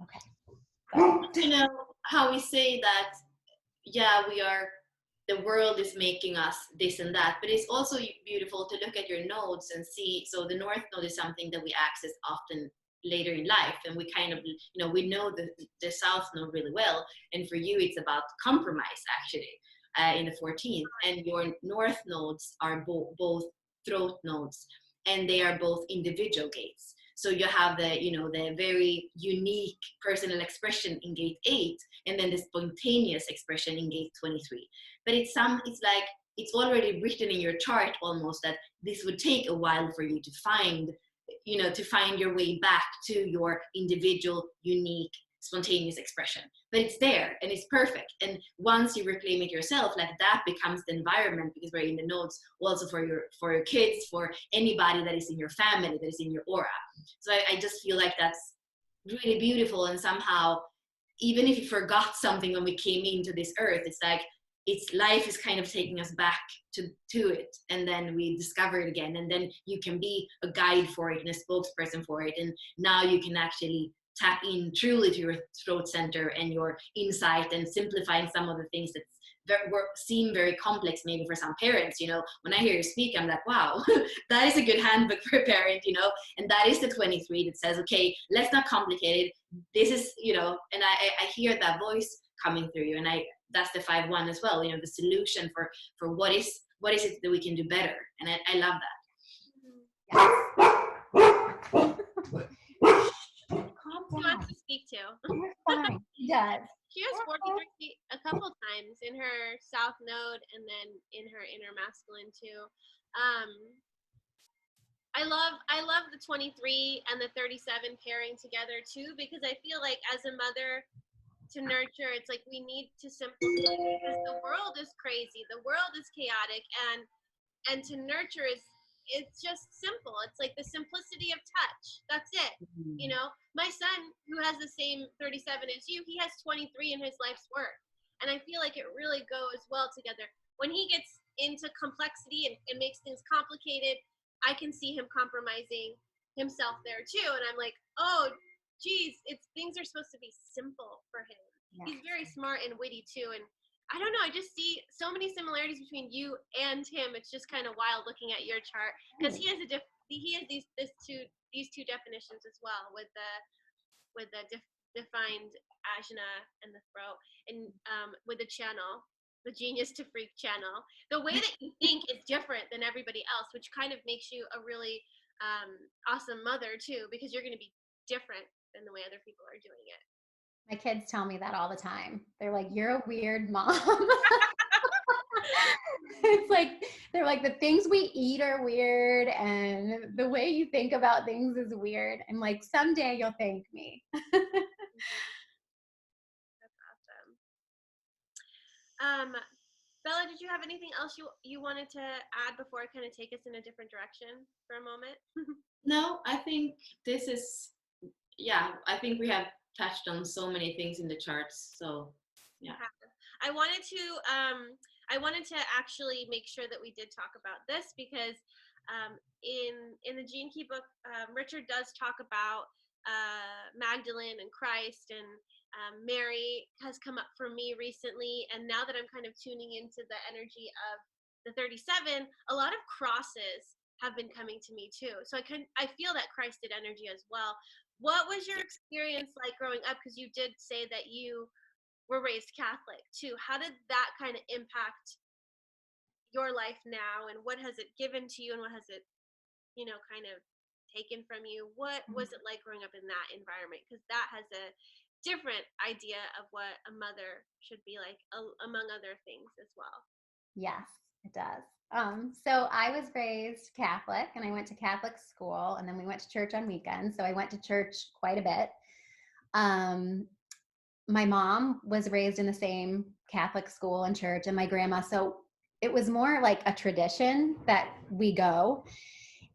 okay. You know how we say that, yeah, the world is making us this and that, but it's also beautiful to look at your nodes and see. So the North Node is something that we access often later in life, and we kind of, we know the south node really well, and for you it's about compromise actually, in the 14th, and your north nodes are both throat nodes, and they are both individual gates. So you have the very unique personal expression in gate 8, and then the spontaneous expression in gate 23. But it's like it's already written in your chart almost that this would take a while for you to find your way back to your individual, unique, spontaneous expression. But it's there and it's perfect. And once you reclaim it yourself, like that becomes the environment, because we're in the nodes also for your kids, for anybody that is in your family, that is in your aura. So I just feel like that's really beautiful. And somehow, even if you forgot something when we came into this earth, it's like life is kind of taking us back to it, and then we discover it again, and then you can be a guide for it and a spokesperson for it, and now you can actually tap in truly to your throat center and your insight, and simplifying some of the things that seem very complex maybe for some parents. When I hear you speak, I'm like, wow, that is a good handbook for a parent, and that is the 23 that says, okay, let's not complicate it. This is, and I hear that voice coming through you, and that's the 5-1 as well, the solution for what is it that we can do better. And I love that. She wants to speak too. You're fine. Yes. She has 43 a couple times in her south node, and then in her inner masculine too. I love the 23 and the 37 pairing together too, because I feel like as a mother, to nurture, it's like we need to simplify, because the world is crazy, the world is chaotic, and to nurture it's just simple. It's like the simplicity of touch. That's it. My son, who has the same 37 as you, he has 23 in his life's work, and I feel like it really goes well together. When he gets into complexity and makes things complicated, I can see him compromising himself there too, and I'm like, oh geez, things are supposed to be simple for him. Yeah. He's very smart and witty too, and I don't know, I just see so many similarities between you and him. It's just kind of wild looking at your chart, because he has these two definitions as well, with the defined ajna and the throat, and with the channel, the genius to freak channel. The way that you think is different than everybody else, which kind of makes you a really awesome mother too, because you're going to be different than the way other people are doing it. My kids tell me that all the time. They're like, you're a weird mom. It's like, they're like, the things we eat are weird, and the way you think about things is weird. I'm like, someday you'll thank me. That's awesome. Bella, did you have anything else you wanted to add before I kind of take us in a different direction for a moment? No, I think this is, I think we have touched on so many things in the charts. So yeah. I wanted to actually make sure that we did talk about this, because in the Gene Key book, Richard does talk about Magdalene and Christ, and Mary has come up for me recently, and now that I'm kind of tuning into the energy of the 37, a lot of crosses have been coming to me too. So I feel that Christed energy as well. What was your experience like growing up? Because you did say that you were raised Catholic too. How did that kind of impact your life now, and what has it given to you, and what has it, kind of taken from you? What was it like growing up in that environment? Because that has a different idea of what a mother should be like, among other things as well. Yes, it does. So I was raised Catholic, and I went to Catholic school, and then we went to church on weekends. So I went to church quite a bit. My mom was raised in the same Catholic school and church, and my grandma. So it was more like a tradition that we go.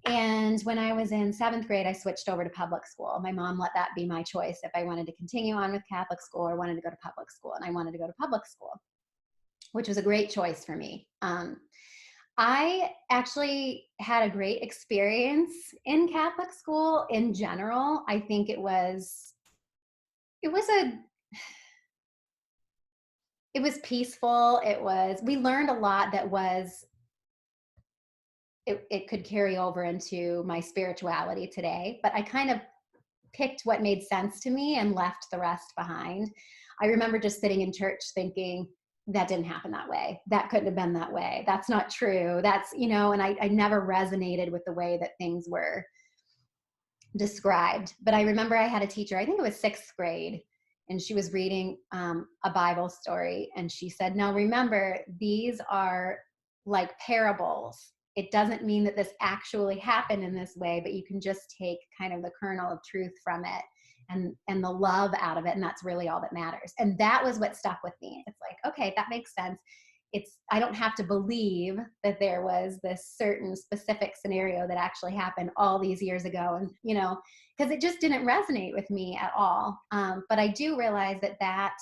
And when I was in 7th grade, I switched over to public school. My mom let that be my choice if I wanted to continue on with Catholic school or wanted to go to public school. And I wanted to go to public school, which was a great choice for me. I actually had a great experience in Catholic school in general. I think it was peaceful. We learned a lot that it could carry over into my spirituality today, but I kind of picked what made sense to me and left the rest behind. I remember just sitting in church thinking, that didn't happen that way. That couldn't have been that way. That's not true. That's, and I never resonated with the way that things were described. But I remember I had a teacher, I think it was 6th grade, and she was reading a Bible story. And she said, now remember, these are like parables. It doesn't mean that this actually happened in this way, but you can just take kind of the kernel of truth from it and the love out of it. And that's really all that matters. And that was what stuck with me. It's like, okay, that makes sense. I don't have to believe that there was this certain specific scenario that actually happened all these years ago. And, because it just didn't resonate with me at all. But I do realize that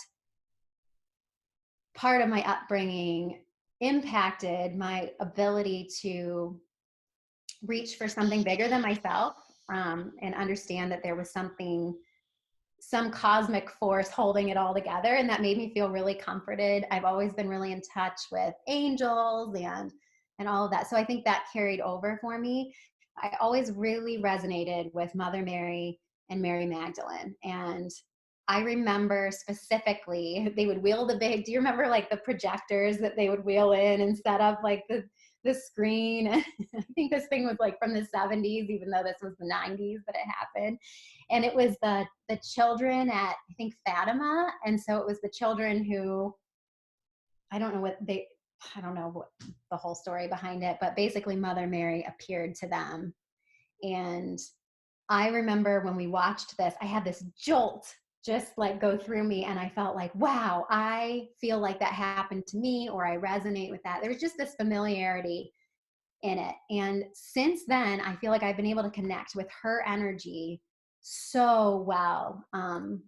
part of my upbringing impacted my ability to reach for something bigger than myself, and understand that there was some cosmic force holding it all together. And that made me feel really comforted. I've always been really in touch with angels and all of that. So I think that carried over for me. I always really resonated with Mother Mary and Mary Magdalene. And I remember specifically, they would wheel do you remember like the projectors that they would wheel in and set up like the screen? I think this thing was like from the 70s, even though this was the 90s that it happened. And it was the children at, I think, Fatima. And so it was the children who, I don't know what the whole story behind it, but basically Mother Mary appeared to them. And I remember when we watched this, I had this jolt just like go through me. And I felt like, wow, I feel like that happened to me, or I resonate with that. There was just this familiarity in it. And since then, I feel like I've been able to connect with her energy so well. And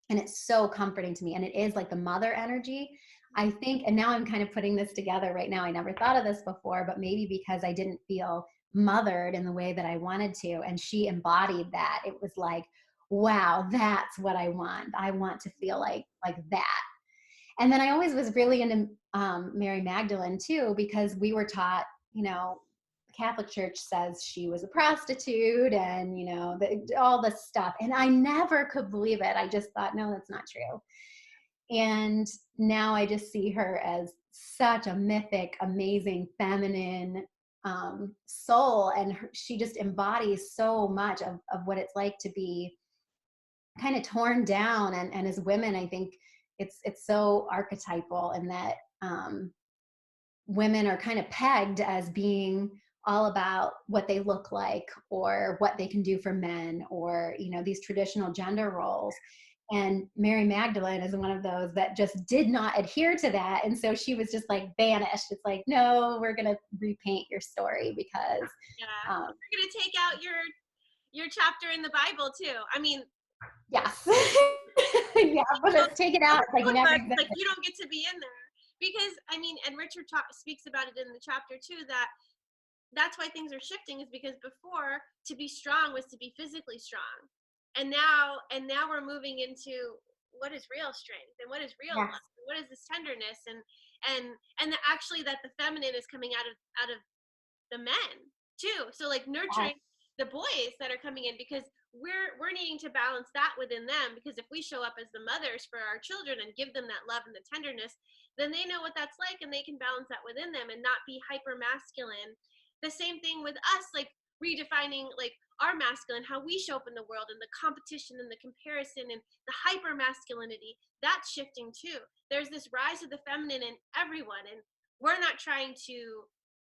it's so comforting to me. And it is like the mother energy, I think. And now I'm kind of putting this together right now. I never thought of this before, but maybe because I didn't feel mothered in the way that I wanted to. And she embodied that. It was like, wow, that's what I want. I want to feel like that. And then I always was really into Mary Magdalene too, because we were taught, the Catholic Church says she was a prostitute and, all this stuff. And I never could believe it. I just thought, no, that's not true. And now I just see her as such a mythic, amazing, feminine soul. And she just embodies so much of what it's like to be kind of torn down. And as women, I think it's so archetypal in that women are kind of pegged as being all about what they look like or what they can do for men, or, these traditional gender roles. And Mary Magdalene is one of those that just did not adhere to that. And so she was just like banished. It's like, no, we're going to repaint your story because. Yeah. We're going to take out your chapter in the Bible too. I mean. Yes. Yeah, but let's take it out. It's like, like you don't get to be in there. Because, and Richard speaks about it in the chapter too, that's why things are shifting, is because before, to be strong was to be physically strong. And now we're moving into what is real strength and what is real love, and what is this tenderness and actually that the feminine is coming out of the men too. So like nurturing the boys that are coming in, because we're needing to balance that within them, because if we show up as the mothers for our children and give them that love and the tenderness, then they know what that's like and they can balance that within them and not be hyper masculine. The same thing with us, like redefining like our masculine, how we show up in the world, and the competition and the comparison and the hyper masculinity, that's shifting too. There's this rise of the feminine in everyone, and we're not trying to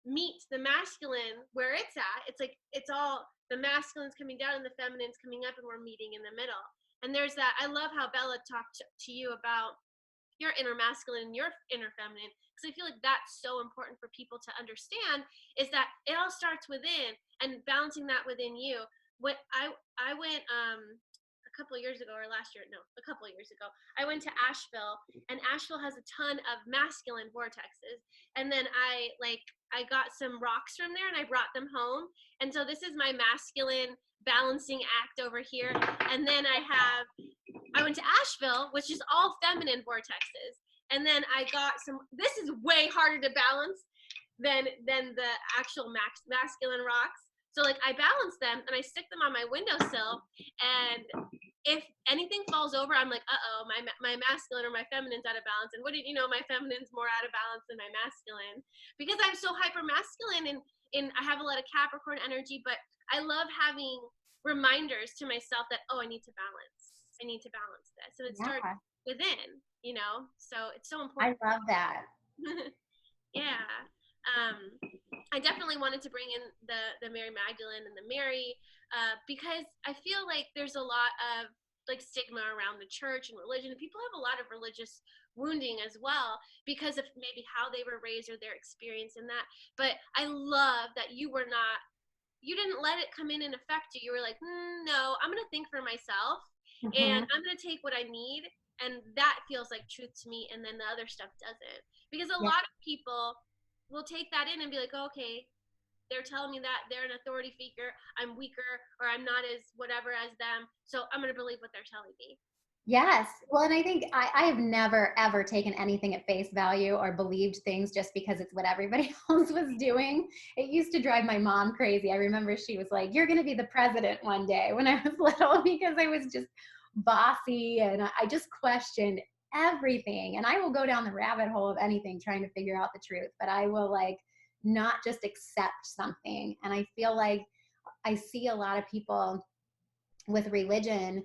meet the masculine where it's at. It's like it's all the masculine's coming down and the feminine's coming up, and we're meeting in the middle. And there's that. I love how Bella talked to you about your inner masculine and your inner feminine, because I feel like that's so important for people to understand, is that it all starts within, and balancing that within you. What I went a couple of years ago, or last year, no, a couple of years ago, I went to Asheville, and Asheville has a ton of masculine vortexes. And then I got some rocks from there and I brought them home. And so this is my masculine balancing act over here. And then I went to Asheville, which is all feminine vortexes. And then I got this is way harder to balance than the actual masculine rocks. So like I balance them and I stick them on my windowsill, and if anything falls over, I'm like, uh-oh, my masculine or my feminine's out of balance. And what did you know, my feminine's more out of balance than my masculine, because I'm so hyper masculine, and I have a lot of Capricorn energy. But I love having reminders to myself that, oh, I need to balance this, and it starts Yeah, within, so it's so I important. love that. Yeah. I definitely wanted to bring in the Mary Magdalene and the Mary, because I feel like there's a lot of like stigma around the church and religion. People have a lot of religious wounding as well because of maybe how they were raised or their experience in that. But I love that you didn't let it come in and affect you. You were like, no, I'm going to think for myself, and I'm going to take what I need. And that feels like truth to me. And then the other stuff doesn't, because a Yeah. lot of people will take that in and be like, oh, okay, they're telling me that they're an authority figure, I'm weaker, or I'm not as whatever as them, so I'm going to believe what they're telling me. Yes. Well, and I think I have never, ever taken anything at face value or believed things just because it's what everybody else was doing. It used to drive my mom crazy. I remember she was like, you're going to be the president one day when I was little, because I was just bossy and I just questioned everything. And I will go down the rabbit hole of anything trying to figure out the truth, but I will like not just accept something. And I feel like I see a lot of people with religion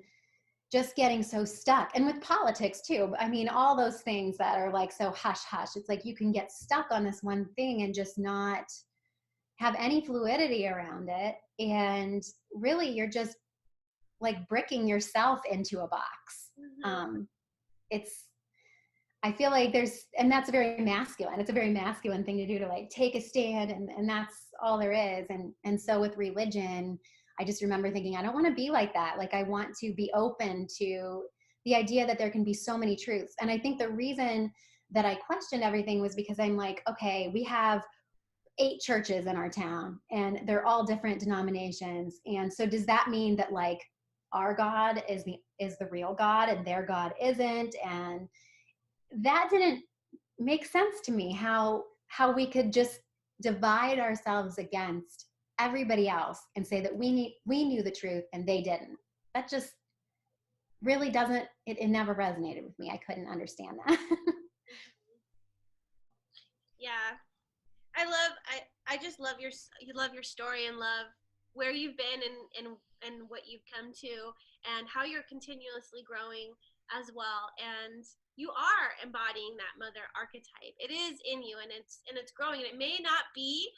just getting so stuck, and with politics too. I mean, all those things that are like so hush hush, it's like you can get stuck on this one thing and just not have any fluidity around it, and really you're just like bricking yourself into a box. It's I feel like and that's very masculine. It's a very masculine thing to do, to like take a stand, and that's all there is. And so with religion, I just remember thinking, I don't want to be like that. Like I want to be open to the idea that there can be so many truths. And I think the reason that I questioned everything was because I'm like, okay, we have 8 churches in our town and they're all different denominations. And so does that mean that like our God is the real God and their God isn't? And that didn't make sense to me, how we could just divide ourselves against everybody else and say that we knew the truth and they didn't. That just really doesn't, it never resonated with me. I couldn't understand that. Yeah. I just love your story, and love where you've been, and what you've come to, and how you're continuously growing as well. And you are embodying that mother archetype. It is in you, and it's growing, and it may not be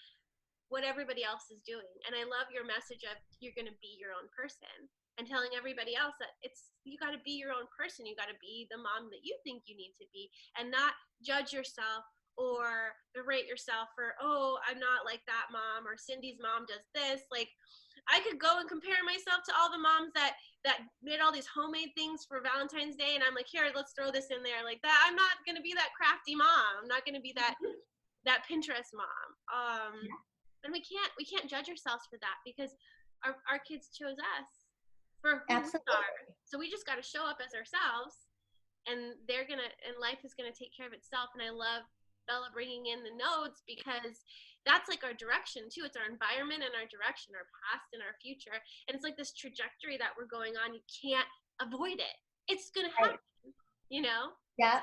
what everybody else is doing. And I love your message of you're going to be your own person, and telling everybody else that you got to be your own person. You got to be the mom that you think you need to be, and not judge yourself or berate yourself for, oh, I'm not like that mom, or Cindy's mom does this. Like I could go and compare myself to all the moms that made all these homemade things for Valentine's Day, and I'm like, here, let's throw this in there like that. I'm not going to be that crafty mom. I'm not going to be that Pinterest mom. And we can't judge ourselves for that, because our kids chose us for who Absolutely. we are. So we just got to show up as ourselves, and life is gonna take care of itself. And I love Bella bringing in the nodes, because that's like our direction too. It's our environment and our direction, our past and our future. And it's like this trajectory that we're going on. You can't avoid it. It's gonna happen, you know? Yeah.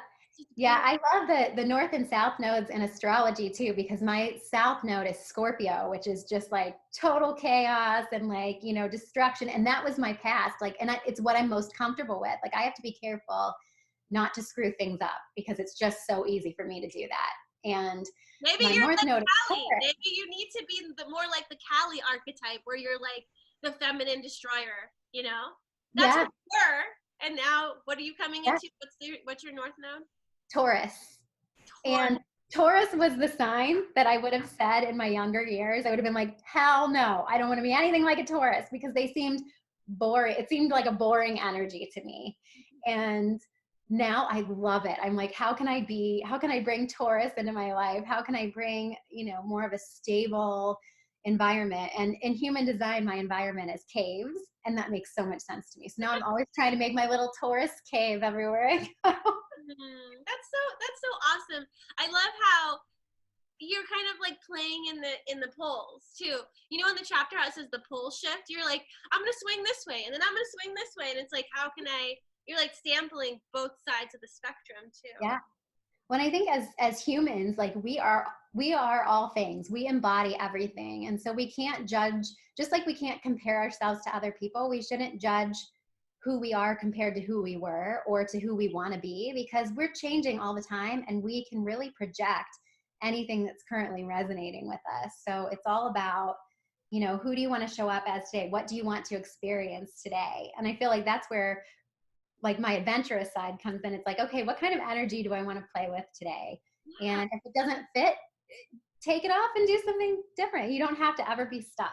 Yeah, I love the north and south nodes in astrology too, because my south node is Scorpio, which is just like total chaos and like, destruction. And that was my past. Like, and it's what I'm most comfortable with. Like, I have to be careful not to screw things up, because it's just so easy for me to do that. And maybe my you're north like node, Callie. Maybe you need to be more like the Callie archetype, where you're like the feminine destroyer, That's yeah, what you were. And now what are you coming yeah, into? What's your north node? Taurus. And Taurus was the sign that I would have said in my younger years. I would have been like, hell no, I don't want to be anything like a Taurus, because they seemed boring. It seemed like a boring energy to me. And now I love it. I'm like, how can I bring Taurus into my life? How can I bring, more of a stable environment? And in human design, my environment is caves. And that makes so much sense to me. So now I'm always trying to make my little Taurus cave everywhere I go. That's so awesome. I love how you're kind of like playing in the poles too. You know, in the chapter how it says the pole shift, you're like, I'm gonna swing this way, and then I'm gonna swing this way, and it's like, how can I? You're like sampling both sides of the spectrum too. Yeah. When I think as humans, like we are all things. We embody everything, and so we can't judge. Just like we can't compare ourselves to other people, we shouldn't judge who we are compared to who we were or to who we want to be, because we're changing all the time, and we can really project anything that's currently resonating with us. So it's all about, who do you want to show up as today? What do you want to experience today? And I feel like that's where like my adventurous side comes in. It's like, okay, what kind of energy do I want to play with today? Yeah. And if it doesn't fit, take it off and do something different. You don't have to ever be stuck.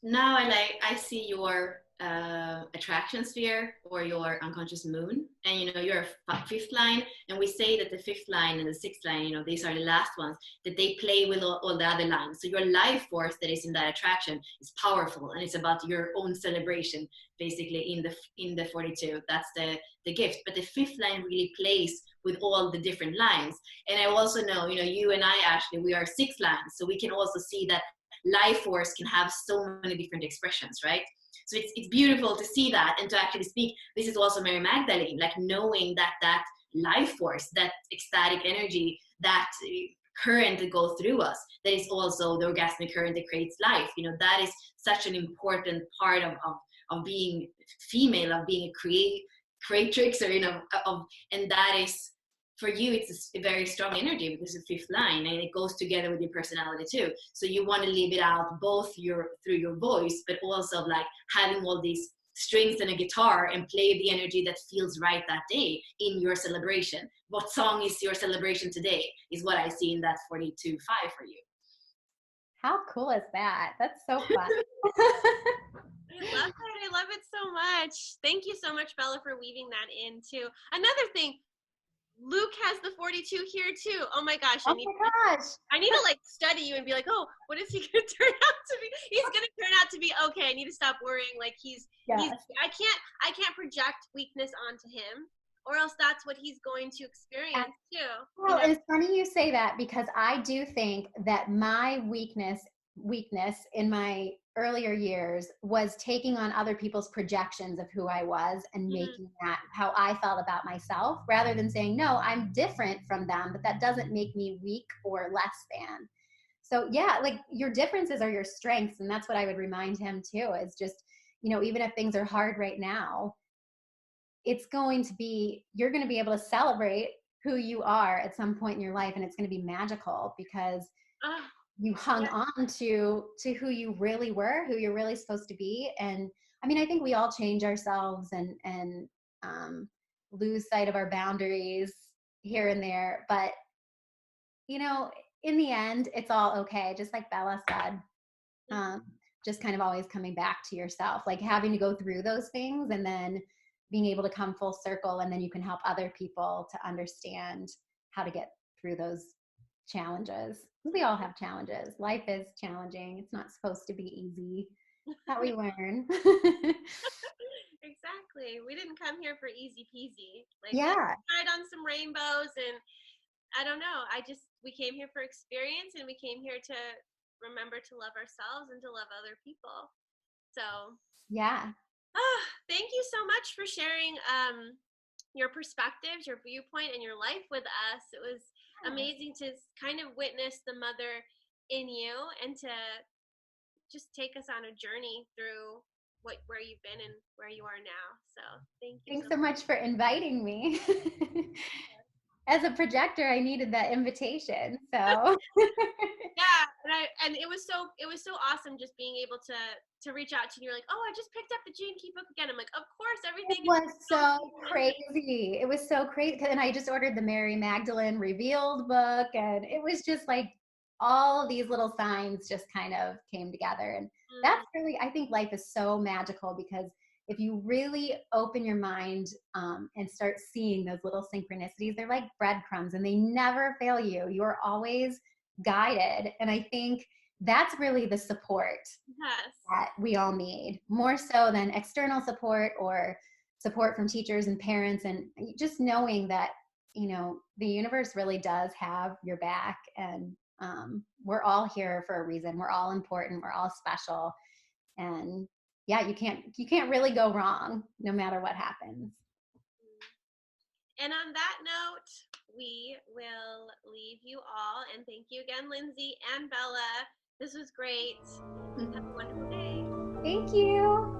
Now I see your attraction sphere or your unconscious moon, and you're a fifth line, and we say that the fifth line and the sixth line, these are the last ones, that they play with all the other lines. So your life force that is in that attraction is powerful, and it's about your own celebration basically in the 42. That's the gift. But the fifth line really plays with all the different lines. And I also know, you and I, Ashley, we are six lines, so we can also see that life force can have so many different expressions, right? So it's beautiful to see that and to actually speak. This is also Mary Magdalene, like knowing that life force, that ecstatic energy, that current that goes through us, that is also the orgasmic current that creates life. That is such an important part of being female, of being a creatrix, or and that is, for you, it's a very strong energy because it's fifth line, and it goes together with your personality too. So you want to live it out both through your voice, but also like having all these strings and a guitar and play the energy that feels right that day in your celebration. What song is your celebration today is what I see in that 42-5 for you. How cool is that? That's so fun. I love it. I love it so much. Thank you so much, Bella, for weaving that in too. Another thing, Luke has the 42 here too. Oh my gosh. I need to like study you and be like, oh, what is he going to turn out to be? He's going to turn out to be okay. I need to stop worrying. Like I can't project weakness onto him, or else that's what he's going to experience too. Well, it's funny you say that, because I do think that my weakness in my earlier years was taking on other people's projections of who I was and making that how I felt about myself, rather than saying, no, I'm different from them, but that doesn't make me weak or less than. So yeah, like your differences are your strengths. And that's what I would remind him too, is just, even if things are hard right now, you're going to be able to celebrate who you are at some point in your life. And it's going to be magical because you hung on to who you really were, who you're really supposed to be. And I mean, I think we all change ourselves and lose sight of our boundaries here and there. But, in the end, it's all okay. Just like Bella said, just kind of always coming back to yourself, like having to go through those things and then being able to come full circle. And then you can help other people to understand how to get through those challenges. We all have challenges. Life is challenging. It's not supposed to be easy. That we learn. Exactly. We didn't come here for easy peasy. Like, yeah. We tried on some rainbows, and I don't know. We came here for experience, and we came here to remember to love ourselves and to love other people. So yeah. Thank you so much for sharing your perspectives, your viewpoint, and your life with us. It was amazing to kind of witness the mother in you and to just take us on a journey through where you've been and where you are now. So thank you. Thanks so much for inviting me. As a projector, I needed that invitation. So yeah, and it was so awesome just being able to reach out to you. You're like, oh, I just picked up the Gene Key book again. I'm like, of course, everything. It was so crazy. It was so crazy. And I just ordered the Mary Magdalene Revealed book, and it was just like all of these little signs just kind of came together. And that's really, I think life is so magical, because if you really open your mind and start seeing those little synchronicities, they're like breadcrumbs and they never fail you. You're always guided. And I think that's really the support that we all need, more so than external support or support from teachers and parents. And just knowing that, you know, the universe really does have your back, and we're all here for a reason. We're all important. We're all special. And yeah, you can't really go wrong no matter what happens. And on that note, we will leave you all. And thank you again, Lindsey and Bella. This was great. Have a wonderful day. Thank you.